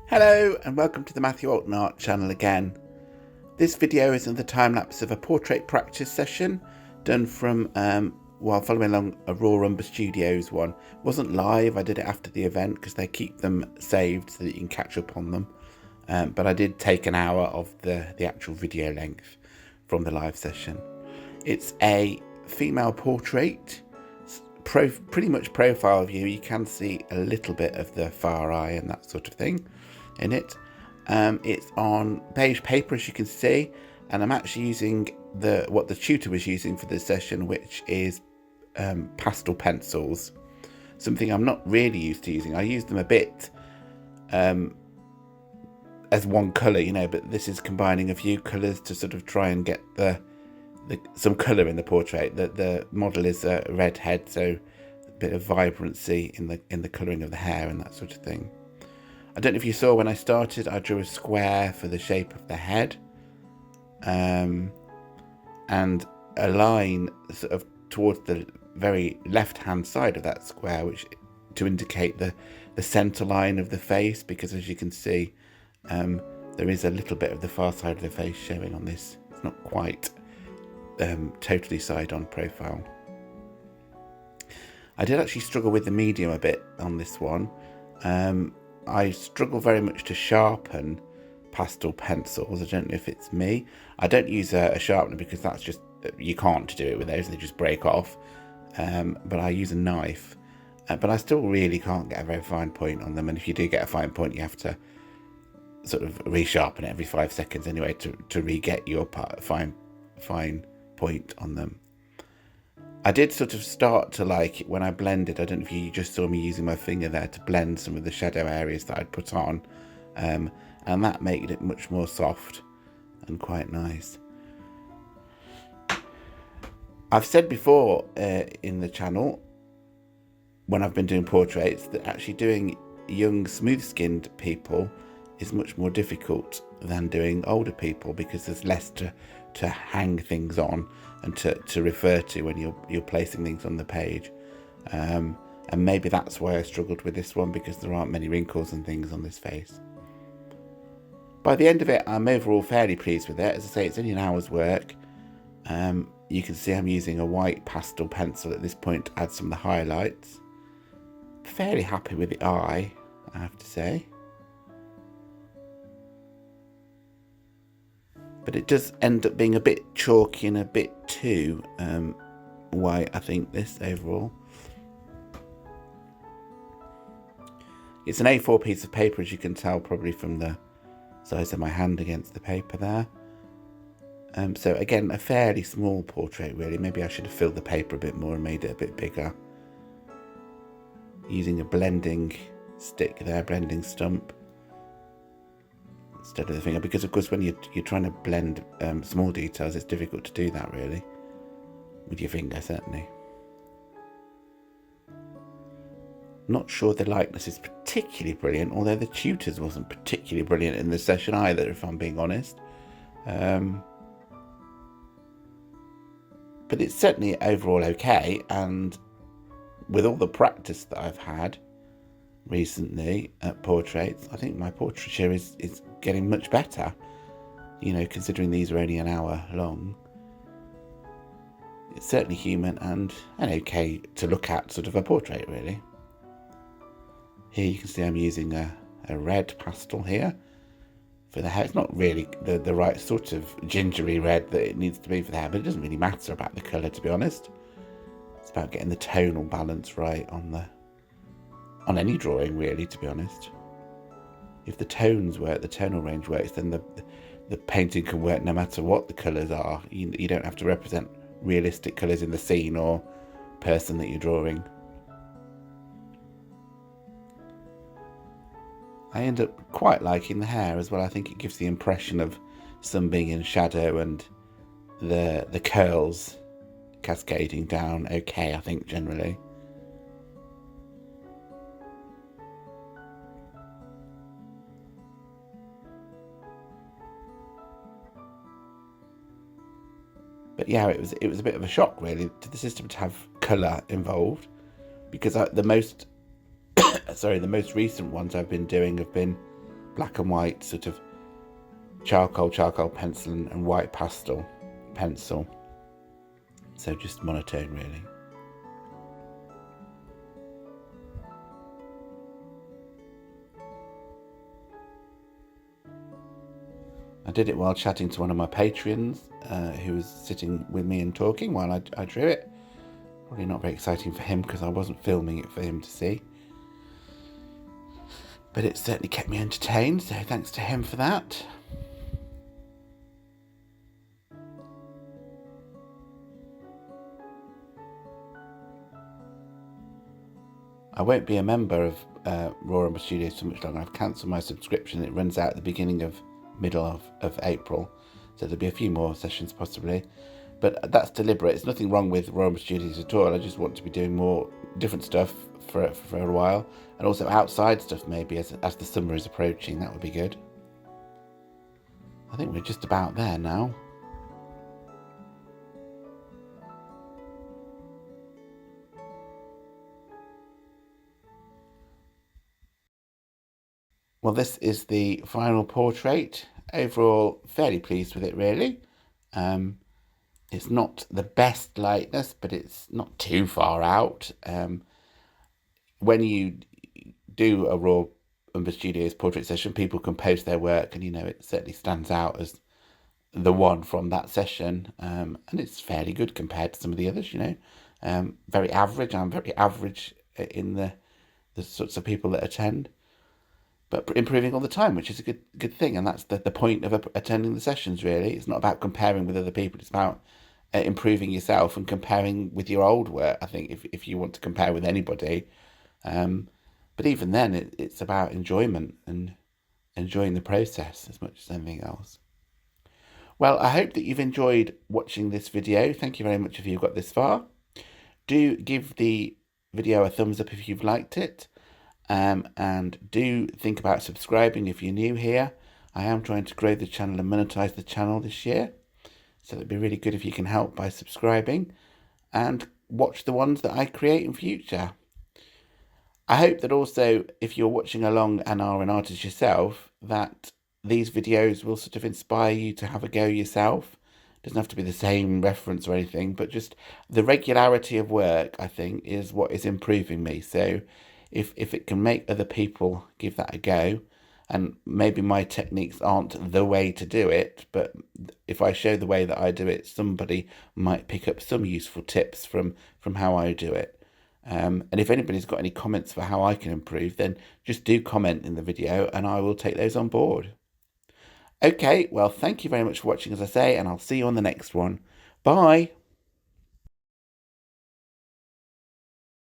Hello and welcome to the Matthew Alton Art channel again. This video is another time-lapse of a portrait practice session done from while following along a Raw Umber Studios one. It wasn't live, I did it after the event because they keep them saved so that you can catch up on them. But I did take an hour of the actual video length from the live session. It's a female portrait, pretty much profile view. You can see a little bit of the far eye and that sort of thing in it. It's on beige paper, as you can see, and I'm actually using what the tutor was using for this session, which is pastel pencils, something I'm not really used to using. I use them a bit as one colour, but this is combining a few colours to sort of try and get some colour in the portrait. The model is a redhead, so a bit of vibrancy in the colouring of the hair and that sort of thing. I don't know if you saw when I started, I drew a square for the shape of the head, and a line sort of towards the very left-hand side of that square, which to indicate the centre line of the face, because as you can see, there is a little bit of the far side of the face showing on this. It's not quite totally side-on profile. I did actually struggle with the medium a bit on this one. I struggle very much to sharpen pastel pencils. I don't know if it's me. I don't use a sharpener because that's just, you can't do it with those, they just break off. But I use a knife. But I still really can't get a very fine point on them. And if you do get a fine point, you have to sort of resharpen it every 5 seconds anyway to re-get your fine point on them. I did sort of start to like it when I blended. I don't know if you just saw me using my finger there to blend some of the shadow areas that I'd put on, and that made it much more soft and quite nice. I've said before in the channel, when I've been doing portraits, that actually doing young smooth-skinned people is much more difficult than doing older people, because there's less to hang things on and to refer to when you're placing things on the page, and maybe that's why I struggled with this one, because there aren't many wrinkles and things on this face. By the end of it, I'm overall fairly pleased with it. As I say, it's only an hour's work. You can see I'm using a white pastel pencil at this point to add some of the highlights. Fairly happy with the eye, I have to say. But it does end up being a bit chalky and a bit too white, I think, this overall. It's an A4 piece of paper, as you can tell probably from the size of my hand against the paper there. So again, a fairly small portrait really. Maybe I should have filled the paper a bit more and made it a bit bigger. Using a blending stick there, blending stump, instead of the finger, because of course when you're trying to blend small details, it's difficult to do that really with your finger, certainly. Not sure the likeness is particularly brilliant, although the tutor's wasn't particularly brilliant in the session either, if I'm being honest. But it's certainly overall okay, and with all the practice that I've had recently at portraits, I think my portraiture is getting much better, considering these are only an hour long. It's certainly human and okay to look at, sort of a portrait really. Here you can see I'm using a red pastel here for the hair. It's not really the right sort of gingery red that it needs to be for the hair, but it doesn't really matter about the colour, to be honest. It's about getting the tonal balance right on any drawing really, to be honest. If the tones work, the tonal range works, then the painting can work no matter what the colours are. You don't have to represent realistic colours in the scene or person that you're drawing. I end up quite liking the hair as well. I think it gives the impression of some being in shadow and the curls cascading down okay, I think, generally. But yeah, it was a bit of a shock really to the system to have colour involved, because the most recent ones I've been doing have been black and white sort of charcoal pencil and white pastel pencil. So just monotone really. I did it while chatting to one of my Patreons who was sitting with me and talking while I drew it. Probably not very exciting for him because I wasn't filming it for him to see. But it certainly kept me entertained, so thanks to him for that. I won't be a member of Raw Umber Studios for much longer. I've cancelled my subscription. It runs out at the beginning of middle of April, so there'll be a few more sessions possibly. But that's deliberate. There's nothing wrong with Raw Umber Studios at all. I just want to be doing more different stuff for a while, and also outside stuff maybe as the summer is approaching. That would be good. I think we're just about there now. Well, this is the final portrait. Overall, fairly pleased with it, really. It's not the best likeness, but it's not too far out. When you do a Raw Umber Studios portrait session, people can post their work, and it certainly stands out as the one from that session. And it's fairly good compared to some of the others. Very average. I'm very average in the sorts of people that attend, but improving all the time, which is a good thing. And that's the point of attending the sessions, really. It's not about comparing with other people. It's about improving yourself and comparing with your old work, I think, if you want to compare with anybody. But even then, it's about enjoyment and enjoying the process as much as anything else. Well, I hope that you've enjoyed watching this video. Thank you very much if you've got this far. Do give the video a thumbs up if you've liked it. And do think about subscribing if you're new here. I am trying to grow the channel and monetize the channel this year, so it'd be really good if you can help by subscribing and watch the ones that I create in future. I hope that also, if you're watching along and are an artist yourself, that these videos will sort of inspire you to have a go yourself. It doesn't have to be the same reference or anything, but just the regularity of work, I think, is what is improving me. So if it can make other people give that a go, and maybe my techniques aren't the way to do it, but if I show the way that I do it, somebody might pick up some useful tips from how I do it. And if anybody's got any comments for how I can improve, then just do comment in the video and I will take those on board. Okay, well, thank you very much for watching, as I say, and I'll see you on the next one. Bye.